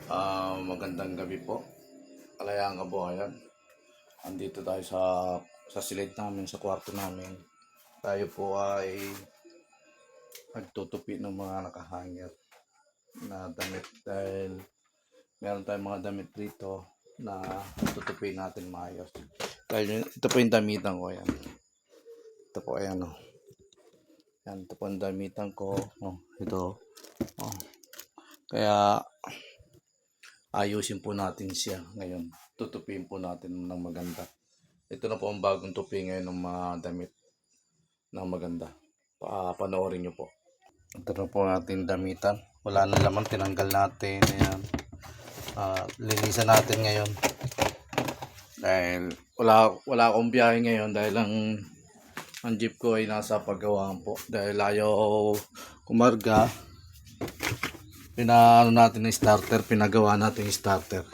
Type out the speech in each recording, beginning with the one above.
Magandang gabi po. Kalayaan kabuhayan. Andito tayo sa silid namin, sa kwarto namin. Tayo po ay nagtutupi ng mga nakahangir na damit dahil meron tayong mga damit dito na tutupi natin maayos. Dahil ito po yung damitan ko yan. Ito po ayan o. Yan, ito po yung damitan ko. Oh, ito. Oh. Kaya ayusin po natin siya ngayon. Tutupin po natin ng maganda. Ito na po ang bagong tupi ngayon ng mga damit na maganda. Panoorin nyo po. Ito na po ang ating damitan. Wala na laman, tinanggal natin. Ayan. Linisan natin ngayon. Dahil wala akong biyahe ngayon dahil ang jeep ko ay nasa paggawaan po. Dahil ayaw kumarga. Pinagawa natin yung starter.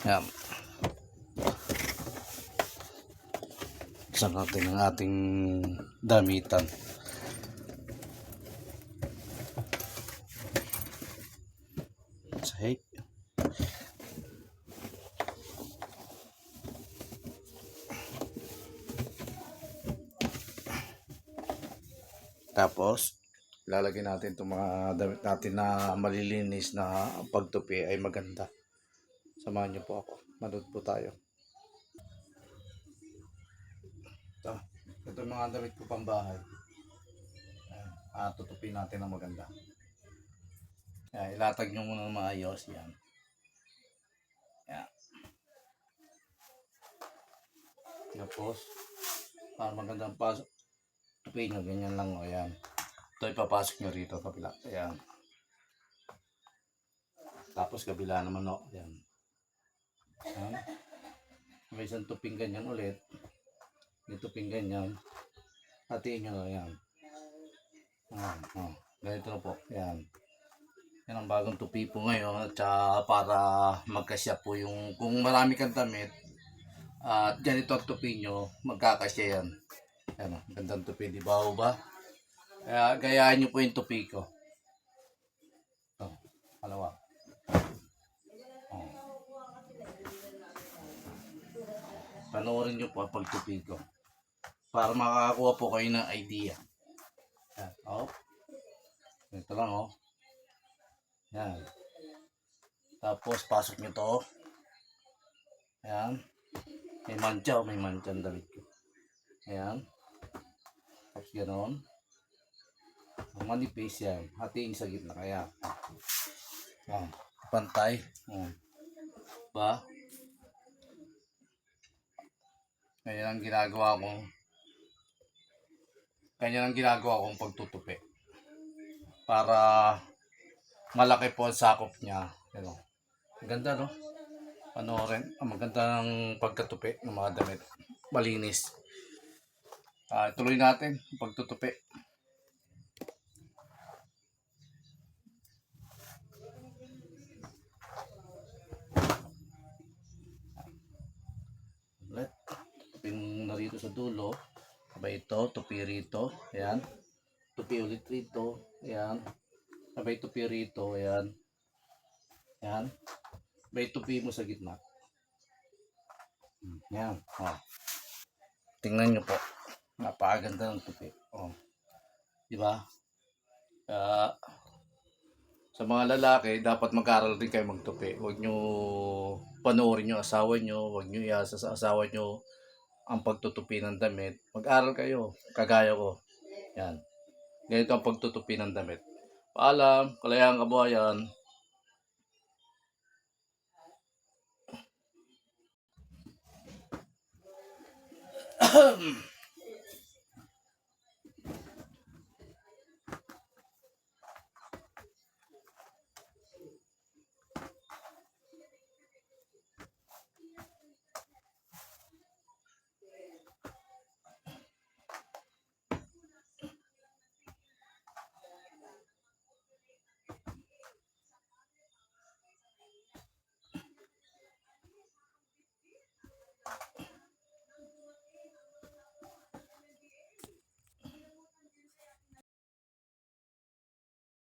Yan. Isa natin ang ating damitan. Sahig. Tapos, lalagyan natin itong mga damit natin na malilinis na pagtupi ay maganda. Samahan niyo po ako. Manood po tayo. Ito mga damit ko pang bahay. Tutupi natin ng maganda. Ilatag nyo muna ng maayos. Yan. Yan. Tapos, para magandang pasok. Tupi nyo, ganyan lang o, ayan. Ito ipapasok nyo rito, kabila, ayan. Tapos kabila naman o, ayan. Ayan. May isang tuping ganyan ulit. May tuping ganyan. Hatiin nyo, ayan. Ayan, o. Ganito na po, ayan. Yan ang bagong tupi po ngayon. At para magkasya po yung, kung marami kang damit, at ganito ang tupi nyo, magkakasya yan. Ayan, gandang tupi, di ba o ba? Kaya gayaan nyo po yung tupi ko. Ito, palawa. Panoorin nyo po ang pagtupi ko. Para makakakuha po kayo ng idea. Ayan, oh. Ito lang oh. Ayan. Tapos pasok nyo to. Ayan. May mantsa ang damit ko. Ayan. Tapos ganoon. Manipis yan. Hatiin sa gitna kaya. Ayan. Pantay. Ayan. Ba? Ganyan ang ginagawa kong pagtutupi. Para malaki po ang sakop niya. Ano? Maganda no? Panoorin. Maganda ng pagkatupi ng mga damit. Malinis. Tuloy natin ang pagtutupi. Ulit. Tupin na rito sa dulo. Sabay ito, tupi rito. Ayan. Tupi ulit rito. Ayan. Sabay tupi rito. Ayan. Ayan. Sabay tupi mo sa gitna. Ayan. Oh. Tingnan nyo po. Napakaganda ng tupi. Oh. Diba? Sa mga lalaki, dapat mag-aral din kayo magtupi. Huwag nyo panoorin yung asawa nyo. Huwag nyo iasa sa asawa nyo ang pagtutupi ng damit. Mag-aral kayo. Kagaya ko. Yan. Ganito ang pagtutupi ng damit. Paalam. Kalayaan kabuhayan.